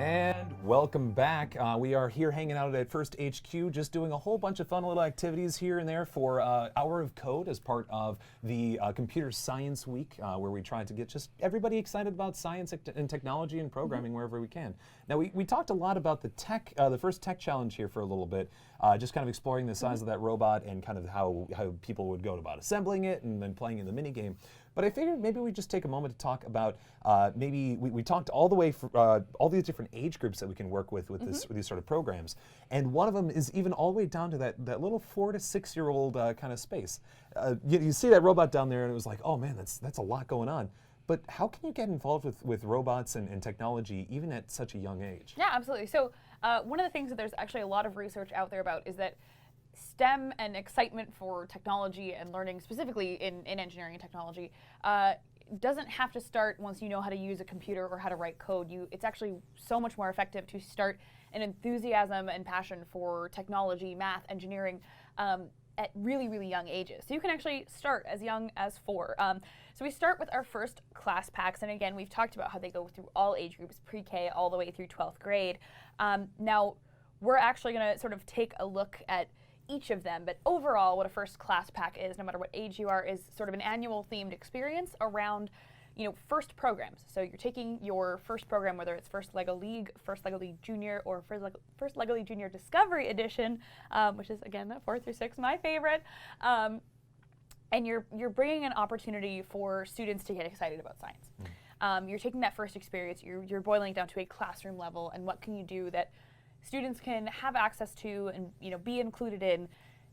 And welcome back. We are here hanging out at First HQ, just doing a whole bunch of fun little activities here and there for Hour of Code as part of the Computer Science Week, where we try to get just everybody excited about science and technology and programming wherever we can. Now, we talked a lot about the first tech challenge here for a little bit, just kind of exploring the size of that robot and kind of how people would go about assembling it and then playing in the mini game. But I figured maybe we just take a moment to talk about maybe we talked all the way for all these different age groups that we can work with these sort of programs, and one of them is even all the way down to that little 4 to 6 year old kind of space. You see that robot down there, and it was like, oh man, that's a lot going on. But how can you get involved with robots and technology even at such a young age? Yeah, absolutely. So one of the things that there's actually a lot of research out there about is that STEM and excitement for technology and learning specifically in engineering and technology doesn't have to start once you know how to use a computer or how to write code. It's actually so much more effective to start an enthusiasm and passion for technology, math, engineering at really, really young ages. So you can actually start as young as 4. So we start with our first class packs, and again, we've talked about how they go through all age groups, pre-K all the way through 12th grade. Now, we're actually going to sort of take a look at each of them, but overall what a first class pack is, no matter what age you are, is sort of an annual themed experience around first programs. So you're taking your first program, whether it's First LEGO League, First LEGO League Junior, or First LEGO League Junior Discovery Edition, which is again 4 through 6, my favorite, and you're bringing an opportunity for students to get excited about science. You're taking that first experience, you're boiling it down to a classroom level, and what can you do that students can have access to and be included in.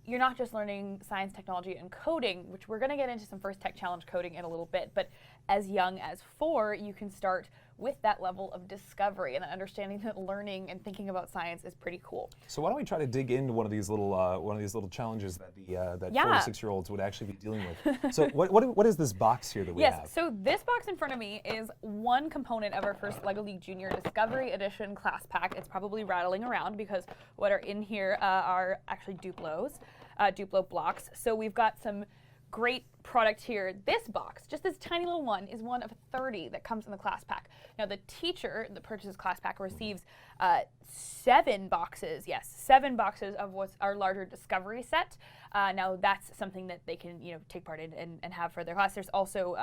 You're not just learning science, technology, and coding, which we're going to get into some first tech challenge coding in a little bit, but as young as 4, you can start with that level of discovery and understanding that learning and thinking about science is pretty cool. So why don't we try to dig into one of these little challenges that that 4 to 6 year olds would actually be dealing with. So what is this box here that we have? Yes, so this box in front of me is one component of our first LEGO League Junior Discovery Edition class pack. It's probably rattling around because what are in here are actually Duplo blocks. So we've got some great product here. This box, just this tiny little one, is one of 30 that comes in the class pack. Now the teacher that purchases class pack receives 7 boxes, yes, 7 boxes of what's our larger discovery set. Now that's something that they can take part in and have for their class. There's also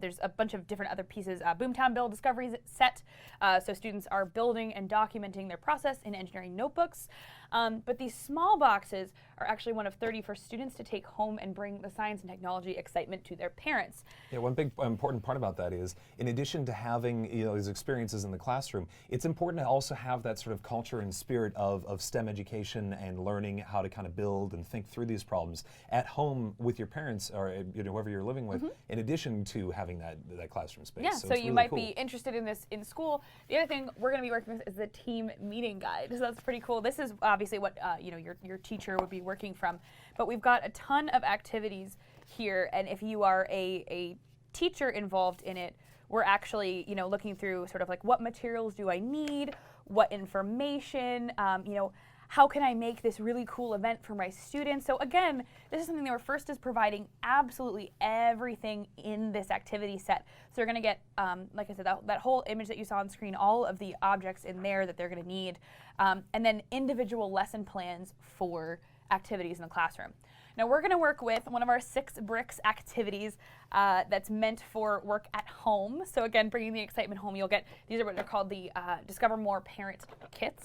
there's a bunch of different other pieces. Boomtown Build Discovery set, so students are building and documenting their process in engineering notebooks. But these small boxes are actually one of 30 for students to take home and bring the science and technology excitement to their parents. Yeah, one big important part about that is, in addition to having these experiences in the classroom, it's important to also have that sort of culture and spirit of STEM education and learning how to kind of build and think through these problems at home with your parents or whoever you're living with, in addition to having that classroom space. Yeah, so you really might cool. be interested in this in school. The other thing we're going to be working with is the team meeting guide. So that's pretty cool. This is obviously what your teacher would be working from, but we've got a ton of activities here, and if you are a teacher involved in it, we're actually looking through sort of like, what materials do I need, what information, how can I make this really cool event for my students? So again, this is something that we're first is providing absolutely everything in this activity set. So they're going to get, like I said, that whole image that you saw on screen, all of the objects in there that they're going to need, and then individual lesson plans for activities in the classroom. Now we're going to work with one of our 6 bricks activities that's meant for work at home. So again, bringing the excitement home, you'll get, these are what they're called the Discover More Parent Kits.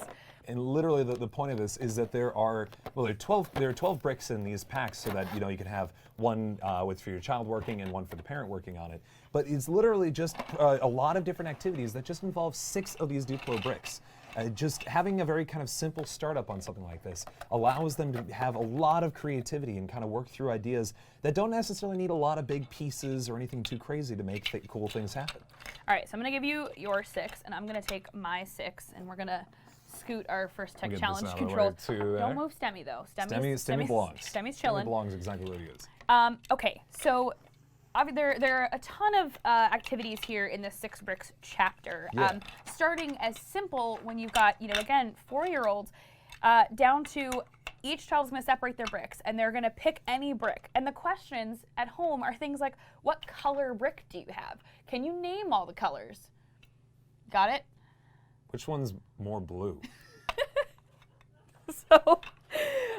And literally the point of this is that there are 12 bricks in these packs, so that you can have one for your child working and one for the parent working on it. But it's literally just a lot of different activities that just involve 6 of these Duplo bricks. Just having a very kind of simple startup on something like this allows them to have a lot of creativity and kind of work through ideas that don't necessarily need a lot of big pieces or anything too crazy to make cool things happen. All right, so I'm going to give you your 6, and I'm going to take my 6, and we're going to scoot our first tech challenge control. Don't move Stemmy though. Stemmy belongs. Stemmy's chilling. Stemmy belongs exactly where he is. Okay, so there are a ton of activities here in the 6 bricks chapter. Yeah. Starting as simple when you've got again 4-year-olds down to each child's going to separate their bricks and they're going to pick any brick. And the questions at home are things like, what color brick do you have? Can you name all the colors? Got it? Which one's more blue? So,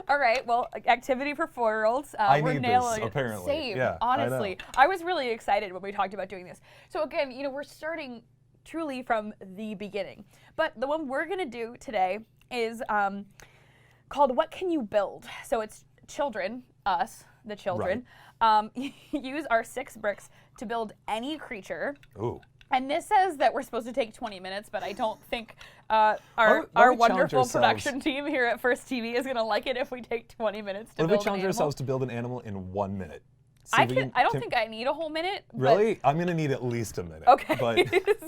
all right, well, activity for 4-year-olds. I We're need nailing this, it. apparently. Same, Yeah, I know. honestly. I was really excited when we talked about doing this. So again, we're starting truly from the beginning. But the one we're going to do today is called What Can You Build? So it's children, us, the children, use our 6 bricks to build any creature. Ooh. And this says that we're supposed to take 20 minutes, but I don't think our Why don't we challenge wonderful ourselves? production team here at First TV is going to like it if we take 20 minutes to What if build we challenge an animal. ourselves to build an animal in 1 minute? See I if we don't can- think I need a whole minute. but- Really? I'm going to need at least a minute. Okay. But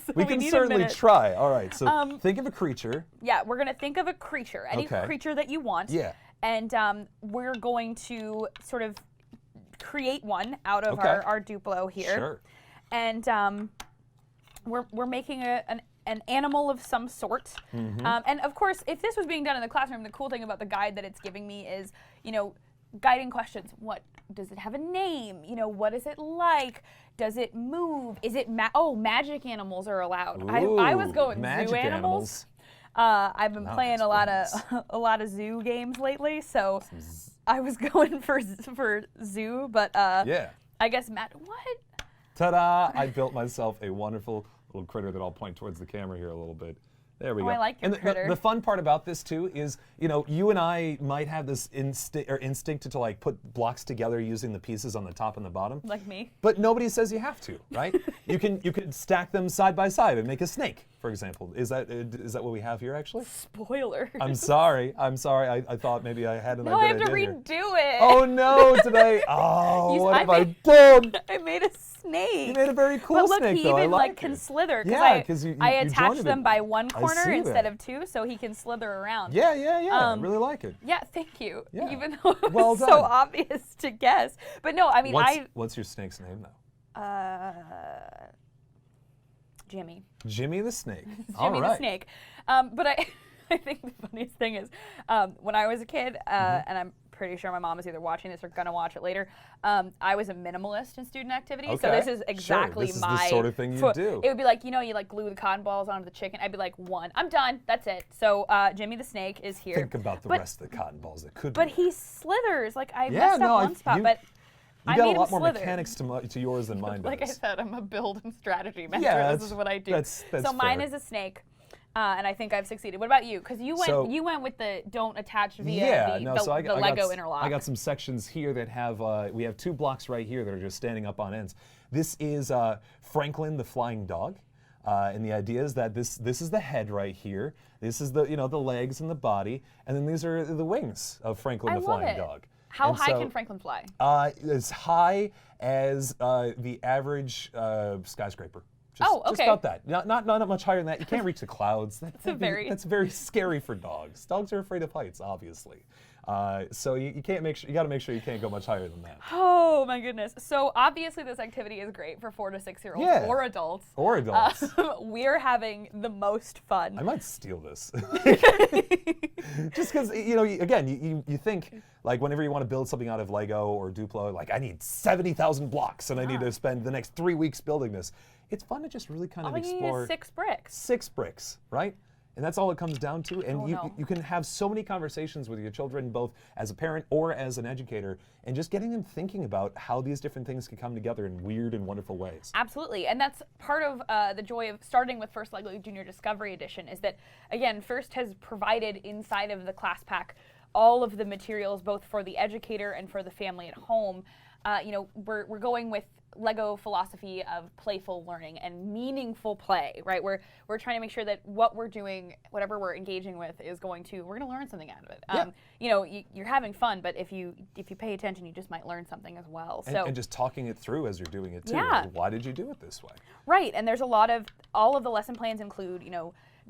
So we can need a certainly minute. try. All right. So think of a creature. Yeah, we're going to think of a creature, any Okay. creature that you want. Yeah. And we're going to sort of create one out of Okay. our Duplo here. Sure. And we're making an animal of some sort. Mm-hmm. And of course, if this was being done in the classroom, the cool thing about the guide that it's giving me is, guiding questions. What does it have a name? What is it like? Does it move? Is it magic animals are allowed? I was Ooh, going magic zoo animals. I've been playing Nice, a lot very of a lot of zoo games lately, so I was going for zoo, but Yeah. I guess what? Ta-da! I built myself a wonderful little critter that I'll point towards the camera here a little bit. There we go. I like your and critter. the fun part about this too is, you and I might have this instinct to like put blocks together using the pieces on the top and the bottom. Like me. But nobody says you have to, right? you can stack them side by side and make a snake, for example. Is that what we have here actually? Spoiler. I'm sorry. I thought maybe I had an No, I have idea to here. redo it. Oh no, today. Oh, You- what I have I made- done? I made a snake. You made a very cool but look, snake he though. I even like can it. slither Yeah, because 'cause you I jointed attached it. them by one I corner see instead that. of 2, so he can slither around. Yeah. I really like it. Yeah, thank you. Yeah. Even though it was Well so done. obvious to guess. But no, I mean, What's your snake's name though? Jimmy. Jimmy the snake. Jimmy the snake. But I think the funniest thing is when I was a kid, and I'm pretty sure my mom is either watching this or gonna watch it later. I was a minimalist in student activities, so Okay. this is exactly This is my the sort of thing you do. It would be like, you like glue the cotton balls onto the chicken. I'd be like, 1, I'm done, that's it. So Jimmy the snake is here. Think about the But- rest of the cotton balls that could But be. he slithers. Like I Yeah, messed no, up one spot, you but You I got made a lot him more slither. mechanics to yours than mine does. Like I said, I'm a build and strategy mentor. Yeah, This is what I do. that's so mine fair. is a snake, and I think I've succeeded. What about you? Because you went with the don't attach via the Lego interlock. I got some sections here that have we have 2 blocks right here that are just standing up on ends. This is Franklin the flying dog. And the idea is that this is the head right here. This is the the legs and the body, and then these are the wings of Franklin the love flying it. dog. How And high so, can Franklin fly? As high as the average skyscraper. Just, Oh, Just okay. about that. Not much higher than that. You can't reach the clouds. That's very- very scary for dogs. Dogs are afraid of heights, obviously. So you can't you got to make sure you can't go much higher than that. Oh my goodness. So obviously this activity is great for 4 to 6-year-olds Yeah. or adults. Or adults. We're having the most fun. I might steal this. Just because, again, you think, like, whenever you want to build something out of Lego or Duplo, like, I need 70,000 blocks and I need to spend the next 3 weeks building this. It's fun to just really kind of All you need explore. is 6 bricks. 6 bricks, right? And that's all it comes down to. And Oh, you, no. you can have so many conversations with your children, both as a parent or as an educator, and just getting them thinking about how these different things can come together in weird and wonderful ways. Absolutely, and that's part of the joy of starting with First Lego Junior Discovery Edition is that, again, First has provided inside of the class pack all of the materials both for the educator and for the family at home. We're going with Lego philosophy of playful learning and meaningful play, right? We're trying to make sure that what we're doing, whatever we're engaging with, we're going to learn something out of it. You're having fun, but if you pay attention, you just might learn something as well. And just talking it through as you're doing it too. Yeah. Like, why did you do it this way? Right, and there's all of the lesson plans include,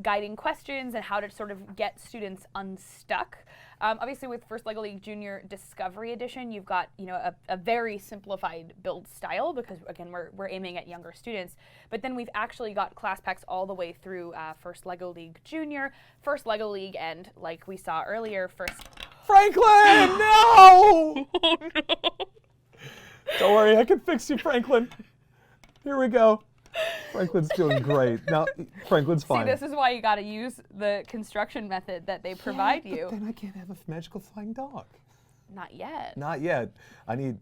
guiding questions and how to sort of get students unstuck. Obviously, with First Lego League Junior Discovery Edition, you've got a very simplified build style because again we're aiming at younger students. But then we've actually got class packs all the way through First Lego League Junior, First Lego League, and like we saw earlier, First. Franklin, no! Oh no! Don't worry, I can fix you, Franklin. Here we go. Franklin's doing great. Now, Franklin's fine. See, this is why you got to use the construction method that they provide you. But then I can't have a magical flying dog. Not yet. Not yet. I need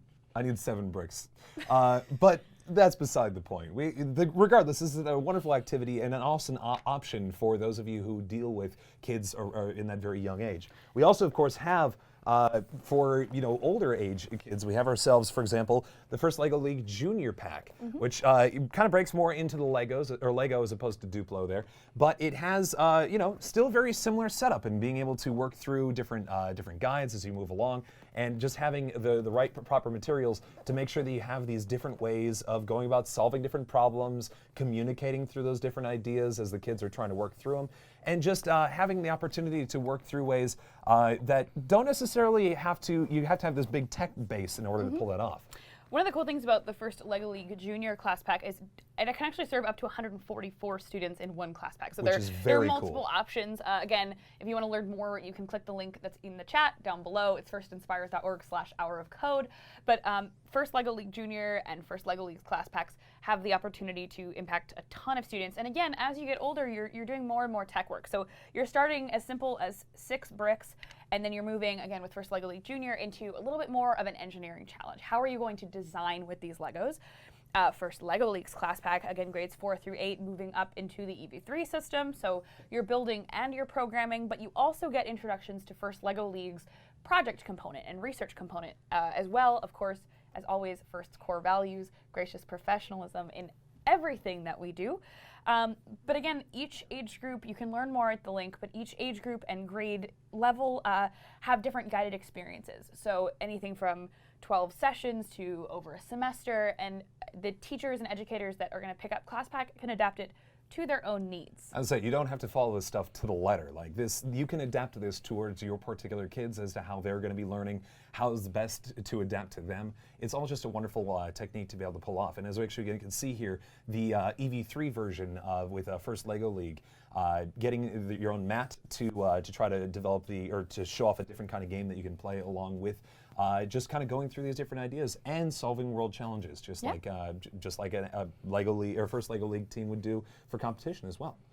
7 bricks. But that's beside the point. Regardless, this is a wonderful activity and an awesome option for those of you who deal with kids or in that very young age. We also, of course, have for older age kids, we have ourselves, for example, the first LEGO League Junior Pack, which kind of breaks more into the Legos or Lego as opposed to Duplo there, but it has still very similar setup and being able to work through different guides as you move along, and just having the right proper materials to make sure that you have these different ways of going about solving different problems, communicating through those different ideas as the kids are trying to work through them, and just having the opportunity to work through ways that don't necessarily have to have this big tech base in order to pull that off. One of the cool things about the first LEGO League Junior class pack is it can actually serve up to 144 students in one class pack. So there are multiple options. Again, if you want to learn more, you can click the link that's in the chat down below. It's firstinspires.org/hour of code. But first LEGO League Junior and first LEGO League class packs have the opportunity to impact a ton of students. And again, as you get older, you're doing more and more tech work. So you're starting as simple as 6 bricks, and then you're moving, again, with first LEGO League Junior into a little bit more of an engineering challenge. How are you going to design with these Legos? First LEGO Leagues class pack, again, grades 4 through 8, moving up into the EV3 system. So you're building and you're programming, but you also get introductions to first LEGO Leagues project component and research component, as well, of course, as always, first core values, gracious professionalism in everything that we do. But again, each age group, you can learn more at the link, but each age group and grade level have different guided experiences. So anything from 12 sessions to over a semester, and the teachers and educators that are going to pick up class pack can adapt it to their own needs. I was saying, you don't have to follow this stuff to the letter. Like this, you can adapt this towards your particular kids as to how they're going to be learning, how's best to adapt to them. It's all just a wonderful technique to be able to pull off. And as we actually can see here, the EV3 version with First LEGO League, getting your own mat to try to develop to show off a different kind of game that you can play along with. Just kind of going through these different ideas and solving world challenges, just like a LEGO League or first LEGO League team would do for competition as well.